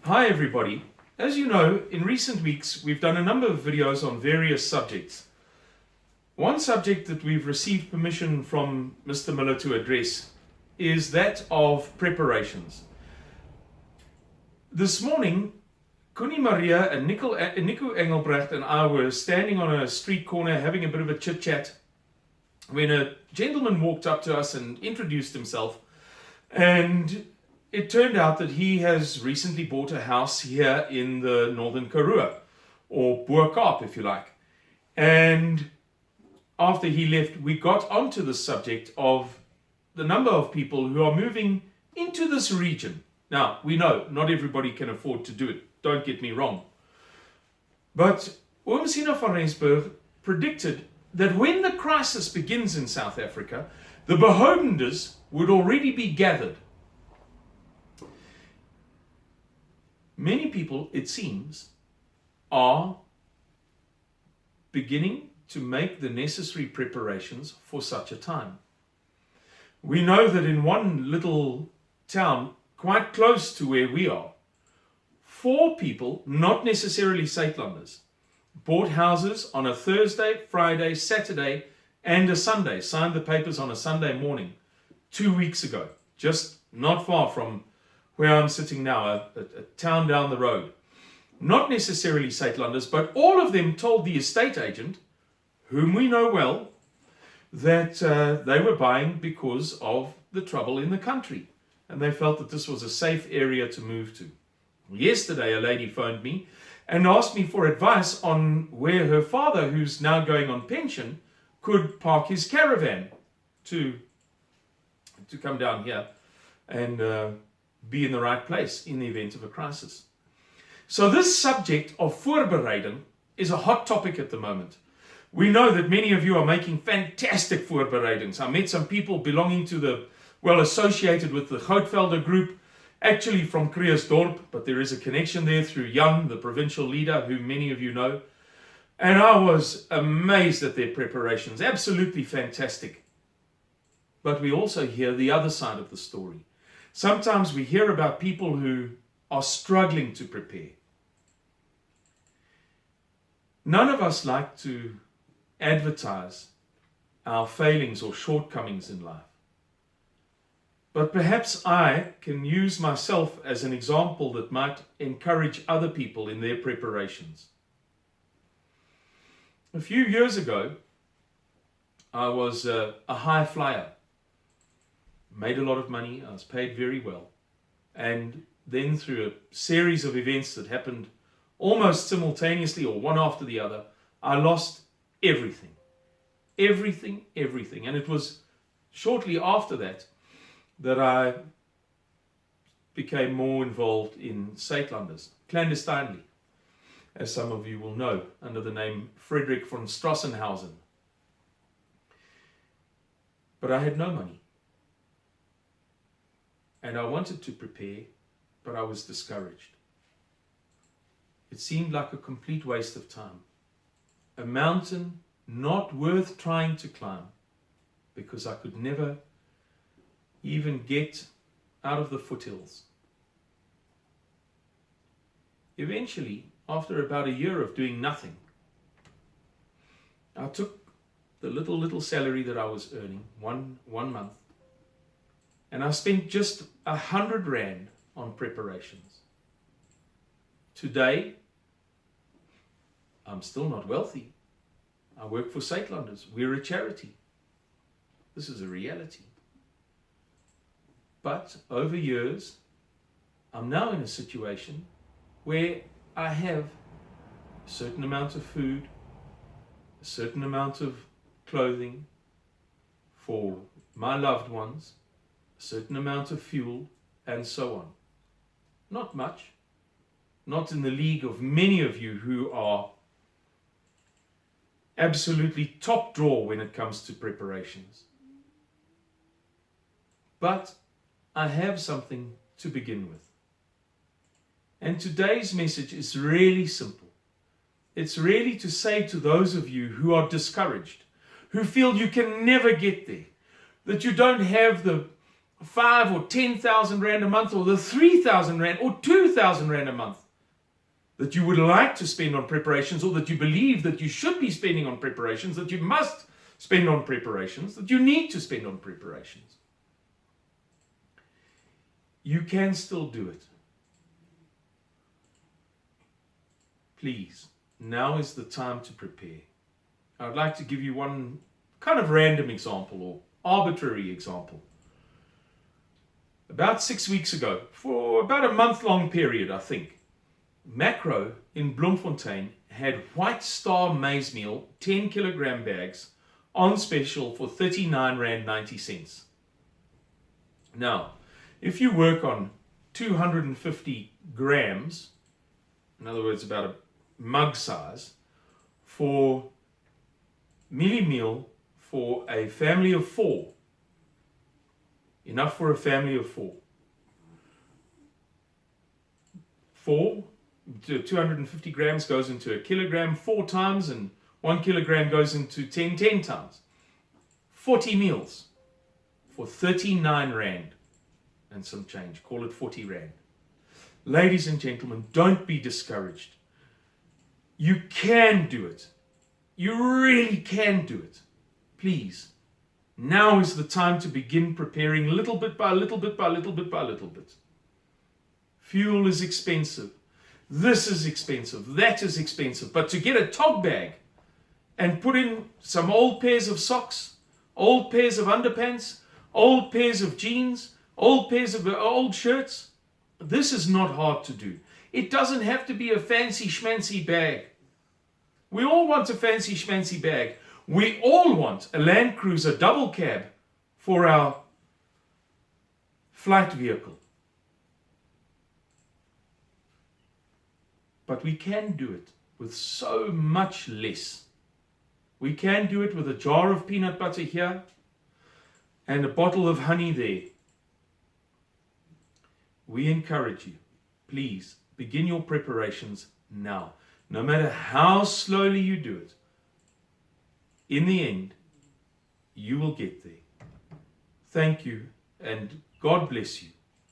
Hi everybody. As you know, in recent weeks we've done a number of videos on various subjects. One subject that we've received permission from Mr. Miller to address is that of preparations. This morning, Connie Maria and Nico Engelbrecht and I were standing on a street corner having a bit of a chit-chat when a gentleman walked up to us and introduced himself, and it turned out that he has recently bought a house here in the Northern Karoo, or Boer-Kaap if you like. And after he left, we got onto the subject of the number of people who are moving into this region. Now, we know not everybody can afford to do it, don't get me wrong. But Oomsina van Rensburg predicted that when the crisis begins in South Africa, the Behoudenders would already be gathered. Many people, it seems, are beginning to make the necessary preparations for such a time. We know that in one little town quite close to where we are, 4 people, not necessarily Suidlanders, bought houses on a Thursday, Friday, Saturday and a Sunday, signed the papers on a Sunday morning 2 weeks ago, just not far from where I'm sitting now, a town down the road. Not necessarily Suidlanders, but all of them told the estate agent, whom we know well, that they were buying because of the trouble in the country. And they felt that this was a safe area to move to. Yesterday, a lady phoned me and asked me for advice on where her father, who's now going on pension, could park his caravan to come down here and be in the right place in the event of a crisis. So this subject of voorbereiding is a hot topic at the moment. We know that many of you are making fantastic voorbereidings. I met some people belonging to associated with the Goudvelder group, actually from Kreersdorp, but there is a connection there through Jan, the provincial leader, who many of you know. And I was amazed at their preparations, absolutely fantastic. But we also hear the other side of the story. Sometimes we hear about people who are struggling to prepare. None of us like to advertise our failings or shortcomings in life. But perhaps I can use myself as an example that might encourage other people in their preparations. A few years ago, I was a high flyer. Made a lot of money, I was paid very well. And then through a series of events that happened almost simultaneously or one after the other, I lost everything. Everything. And it was shortly after that I became more involved in Suidlanders, clandestinely, as some of you will know, under the name Frederick von Strassenhausen. But I had no money. And I wanted to prepare, but I was discouraged. It seemed like a complete waste of time. A mountain not worth trying to climb, because I could never even get out of the foothills. Eventually, after about a year of doing nothing, I took the little salary that I was earning, one month, and I spent just 100 Rand on preparations. Today, I'm still not wealthy. I work for Suidlanders. We're a charity. This is a reality. But over years, I'm now in a situation where I have a certain amount of food, a certain amount of clothing for my loved ones, a certain amount of fuel, and so on. Not much. Not in the league of many of you who are absolutely top draw when it comes to preparations. But I have something to begin with. And today's message is really simple. It's really to say to those of you who are discouraged, who feel you can never get there, that you don't have the 5 or 10,000 rand a month, or the 3,000 rand or 2,000 rand a month that you would like to spend on preparations, or that you believe that you should be spending on preparations, that you must spend on preparations, that you need to spend on preparations. You can still do it. Please, now is the time to prepare. I would like to give you one kind of random example, or arbitrary example. About 6 weeks ago, for about a month-long period, I think, Macro in Bloemfontein had White Star maize meal 10 kilogram bags on special for 39 Rand 90 cents. Now, if you work on 250 grams, in other words, about a mug size, for mealie meal for a family of 4, enough for a family of 4. 250 grams goes into a kilogram 4 times, and 1 kilogram goes into 10 times. 40 meals for 39 Rand and some change. Call it 40 Rand. Ladies and gentlemen, don't be discouraged. You can do it. You really can do it. Please, now is the time to begin preparing little bit by little bit by little bit by little bit. Fuel is expensive. This is expensive. That is expensive. But to get a tog bag and put in some old pairs of socks, old pairs of underpants, old pairs of jeans, old pairs of old shirts, this is not hard to do. It doesn't have to be a fancy schmancy bag. We all want a fancy schmancy bag. We all want a Land Cruiser double cab for our flight vehicle. But we can do it with so much less. We can do it with a jar of peanut butter here and a bottle of honey there. We encourage you, please begin your preparations now. No matter how slowly you do it, in the end, you will get there. Thank you, and God bless you.